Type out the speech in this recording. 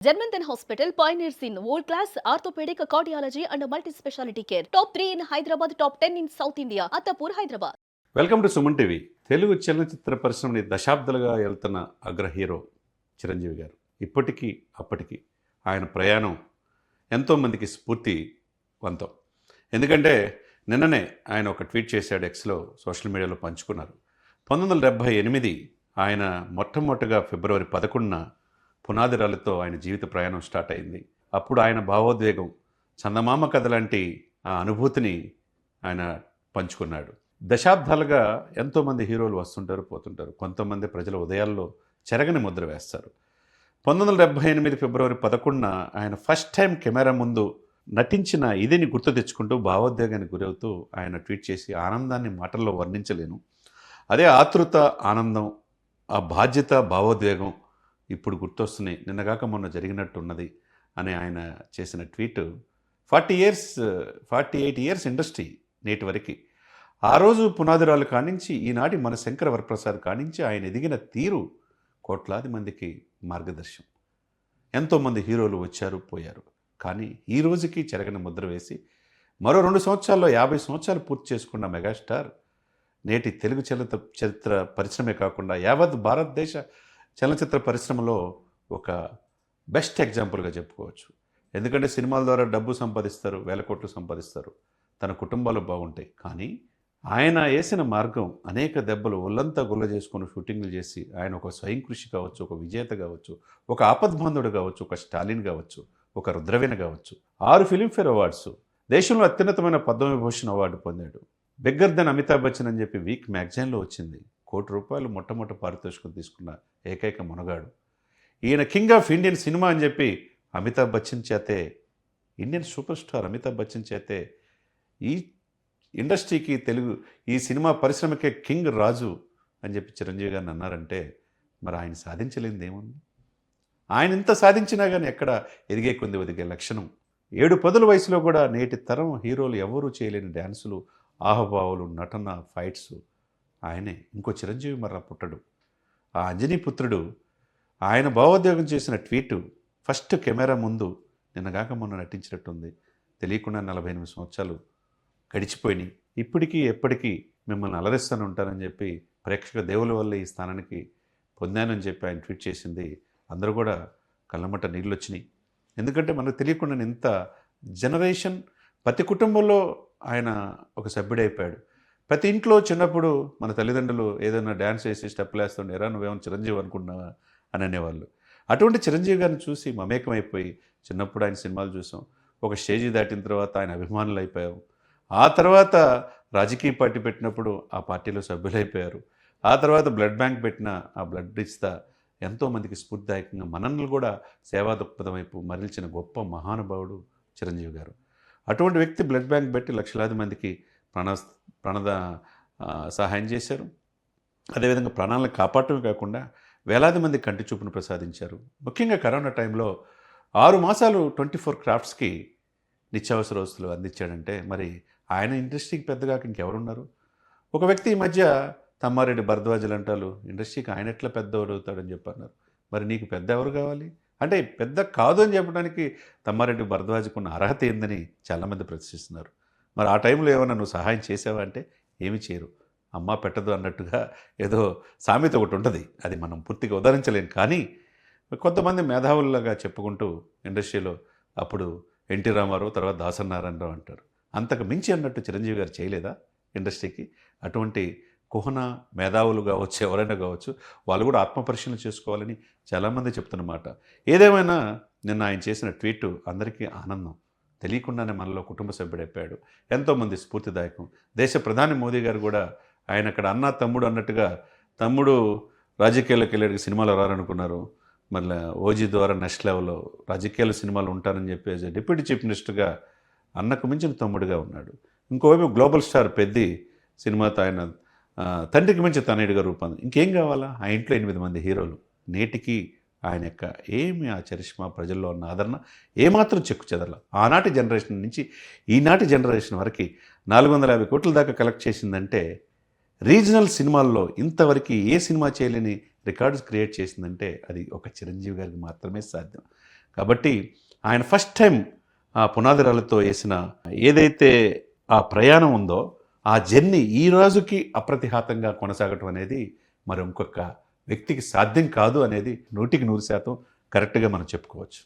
Germanton Hospital pioneers in world-class orthopedic, cardiology and multi-specialty care. Top 3 in Hyderabad, top 10 in South India. Attapur, Hyderabad. Welcome to Suman TV. Telugu చలనచిత్ర పరిశ్రమని దశాబ్దాలుగా వెళ్తున్న అగ్ర hero Chiranjeevi గారు. ఇప్పటికీ అప్పటికి ఆయన ప్రయాణం ఎంతోమందికి స్ఫూర్తివంతం. ఎందుకంటే నిన్ననే ఆయన ఒక ట్వీట్ చేశాడు, ఎక్స్లో సోషల్ మీడియాలో పంచుకున్నారు. 1978 ఆయన మొట్టమొదటిగా ఫిబ్రవరి 11న పునాదిరాలతో ఆయన జీవిత ప్రయాణం స్టార్ట్ అయింది. అప్పుడు ఆయన భావోద్వేగం, చందమామ కథ లాంటి ఆ అనుభూతిని ఆయన పంచుకున్నాడు. దశాబ్దాలుగా ఎంతోమంది హీరోలు వస్తుంటారు, పోతుంటారు. కొంతమంది ప్రజల ఉదయాల్లో చెరగని ముద్ర వేస్తారు. 1978 ఫిబ్రవరి 11న ఆయన ఫస్ట్ టైం కెమెరా ముందు నటించిన ఇదిని గుర్తు తెచ్చుకుంటూ భావోద్వేగానికి గురవుతూ ఆయన ట్వీట్ చేసి, ఆనందాన్ని మాటల్లో వర్ణించలేను, అదే ఆతృత, ఆనందం, ఆ బాధ్యత, భావోద్వేగం ఇప్పుడు గుర్తొస్తున్నాయి, నిన్నగాక మొన్న జరిగినట్టున్నది అని ఆయన చేసిన ట్వీట్. 48 ఇయర్స్ ఇండస్ట్రీ నేటి వరకు. ఆ రోజు పునాదిరాలు కానించి ఈనాటి మన శంకర వరప్రసాద్ కానించి ఆయన ఎదిగిన తీరు కోట్లాది మందికి మార్గదర్శనం. ఎంతోమంది హీరోలు వచ్చారు, పోయారు. కానీ ఈ రోజుకి చెరగని ముద్ర వేసి మరో 2 సంవత్సరాల్లో 50 సంవత్సరాలు పూర్తి చేసుకున్న మెగాస్టార్ నేటి తెలుగు చలనచిత్ర పరిశ్రమే కాకుండా యావత్ భారతదేశ చలనచిత్ర పరిశ్రమలో ఒక బెస్ట్ ఎగ్జాంపుల్గా చెప్పుకోవచ్చు. ఎందుకంటే సినిమాల ద్వారా డబ్బు సంపాదిస్తారు, వేల కోట్లు సంపాదిస్తారు, తన కుటుంబాలు బాగుంటాయి. కానీ ఆయన వేసిన మార్గం అనేక దెబ్బలు ఒళ్ళంతా గుల్ల చేసుకొని షూటింగ్లు చేసి ఆయన ఒక స్వయం కృషి కావచ్చు, ఒక విజేత కావచ్చు, ఒక ఆపద్బాంధుడు కావచ్చు, ఒక స్టాలిన్ కావచ్చు, ఒక రుద్రవీణ కావచ్చు. 6 ఫిలింఫేర్ అవార్డ్స్, దేశంలో అత్యున్నతమైన పద్మవిభూషణ్ అవార్డు పొందాడు. బిగ్గర్ దెన్ అమితాబ్ బచ్చన్ అని చెప్పి వీక్ మ్యాగజైన్లో వచ్చింది. ₹1 కోటి మొట్టమొదటి పారితోషికం తీసుకున్న ఏకైక మునగాడు ఈయన. కింగ్ ఆఫ్ ఇండియన్ సినిమా అని చెప్పి అమితాబ్ బచ్చన్ చేతే, Indian super star Amitabh Bachchan చేతే ఈ ఇండస్ట్రీకి, తెలుగు ఈ సినిమా పరిశ్రమకే కింగ్ రాజు అని చెప్పి చిరంజీవి గారిని అన్నారంటే మరి ఆయన సాధించలేనిది ఏముంది? ఆయన ఇంత సాధించినా కానీ ఎక్కడ ఎదిగే కొంది ఒదిగే లక్షణం. 7 పదుల వయసులో కూడా నేటి తరం హీరోలు ఎవరూ చేయలేని డ్యాన్సులు, ఆహభావాలు, నటన, ఫైట్స్ ఆయనే. ఇంకో చిరంజీవి మరలా పుట్టడు. ఆ అంజనీ పుత్రుడు ఆయన భావోద్వేగం చేసిన ట్వీటు ఫస్ట్ కెమెరా ముందు నిన్నగాక మొన్న నటించినట్టుంది. తెలియకుండా 48 సంవత్సరాలు గడిచిపోయినాయి. ఇప్పటికీ ఎప్పటికీ మిమ్మల్ని అలరిస్తూనే ఉంటానని చెప్పి, ప్రేక్షక దేవుల వల్ల ఈ స్థానానికి పొందానని చెప్పి ఆయన ట్వీట్ చేసింది. అందరూ కూడా కళ్ళమట నీళ్ళు వచ్చినాయి. ఎందుకంటే మనకు తెలియకుండా ఇంత జనరేషన్ ప్రతి కుటుంబంలో ఆయన ఒక సభ్యుడైపోయాడు. ప్రతి ఇంట్లో చిన్నప్పుడు మన తల్లిదండ్రులు ఏదైనా డ్యాన్స్ వేసి స్టెప్పులు వేస్తుండే, ఎరా నువ్వేమైనా చిరంజీవి అనుకున్నావా అని అనేవాళ్ళు. అటువంటి చిరంజీవి గారిని చూసి మమేకమైపోయి చిన్నప్పుడు ఆయన సినిమాలు చూసాం. ఒక స్టేజీ దాటిన తర్వాత ఆయన అభిమానులు అయిపోయాం. ఆ తర్వాత రాజకీయ పార్టీ పెట్టినప్పుడు ఆ పార్టీలో సభ్యులైపోయారు. ఆ తర్వాత బ్లడ్ బ్యాంక్ పెట్టిన ఆ బ్లడ్ ఇస్తా ఎంతోమందికి స్ఫూర్తిదాయకంగా మనల్ని కూడా సేవా దృక్పథం వైపు మరల్చిన గొప్ప మహానుభావుడు చిరంజీవి గారు. అటువంటి వ్యక్తి బ్లడ్ బ్యాంక్ పెట్టి లక్షలాది మందికి ప్రాణద సహాయం చేశారు. అదేవిధంగా ప్రాణాలను కాపాడటమే కాకుండా వేలాది మంది కంటి చూపును ప్రసాదించారు. ముఖ్యంగా కరోనా టైంలో 6 మాసాలు 24 క్రాఫ్ట్స్కి నిత్యావసర వస్తువులు అందించాడంటే మరి ఆయన ఇండస్ట్రీకి పెద్దగా ఇంకెవరున్నారు? ఒక వ్యక్తి ఈ మధ్య తమ్మారెడ్డి భరద్వాజులు అంటారు, ఇండస్ట్రీకి ఆయన ఎట్లా పెద్దవాడు అవుతాడని చెప్పన్నారు. మరి నీకు పెద్ద ఎవరు కావాలి? అంటే పెద్ద కాదు అని చెప్పడానికి తమ్మారెడ్డి భరద్వాజుకున్న అర్హత ఏందని చాలామంది ప్రశ్నిస్తున్నారు. మరి ఆ టైంలో ఏమైనా నువ్వు సహాయం చేసావా అంటే ఏమి చేయరు. అమ్మ పెట్టదు అన్నట్టుగా ఏదో సామెత ఒకటి ఉంటుంది, అది మనం పూర్తిగా ఉదహరించలేం. కానీ కొంతమంది మేధావులుగా చెప్పుకుంటూ ఇండస్ట్రీలో అప్పుడు ఎన్టీ రామారావు, తర్వాత దాసనారాయణరావు అంటారు. అంతకు మించి అన్నట్టు చిరంజీవి గారు చేయలేదా ఇండస్ట్రీకి? అటువంటి కుహన మేధావులు కావచ్చు, ఎవరైనా కావచ్చు, వాళ్ళు కూడా ఆత్మపరిశీలన చేసుకోవాలని చాలామంది చెప్తున్నమాట. ఏదేమైనా నిన్న ఆయన చేసిన ట్వీట్ అందరికీ ఆనందం. తెలియకుండానే మనలో కుటుంబ సభ్యుడైపోయాడు. ఎంతోమంది స్ఫూర్తిదాయకం. దేశ ప్రధాని మోదీ గారు కూడా ఆయన అక్కడ అన్న తమ్ముడు అన్నట్టుగా, తమ్ముడు రాజకీయాల్లోకి వెళ్ళాడు, సినిమాలో రారనుకున్నారు, మళ్ళీ ఓజీ ద్వారా నెక్స్ట్ లెవెల్లో రాజకీయాల సినిమాలు ఉంటారని చెప్పేసి డిప్యూటీ చీఫ్ మినిస్టర్గా అన్నకు మించిన తమ్ముడిగా ఉన్నాడు. ఇంకోవైపు గ్లోబల్ స్టార్ పెద్ది సినిమాతో ఆయన తండ్రికి మించి తనయుడిగా రూపొంది. ఇంకేం కావాలా? ఆ ఇంట్లో 8 మంది హీరోలు. నేటికి ఆయన యొక్క ఏమి ఆ చరిష్మా, ప్రజల్లో ఉన్న ఆదరణ ఏమాత్రం చెక్కు చెదరల. ఆనాటి జనరేషన్ నుంచి ఈనాటి జనరేషన్ వరకు 450 కోట్ల దాకా కలెక్ట్ చేసిందంటే, రీజనల్ సినిమాల్లో ఇంతవరకు ఏ సినిమా చేయలేని రికార్డ్స్ క్రియేట్ చేసిందంటే అది ఒక చిరంజీవి గారికి మాత్రమే సాధ్యం. కాబట్టి ఆయన ఫస్ట్ టైం ఆ పునాదిరాలతో వేసిన ఏదైతే ఆ ప్రయాణం ఉందో ఆ జర్నీ ఈ రోజుకి అప్రతిహాతంగా కొనసాగటం అనేది మరి ఇంకొక వ్యక్తికి సాధ్యం కాదు అనేది 100% కరెక్ట్గా మనం చెప్పుకోవచ్చు.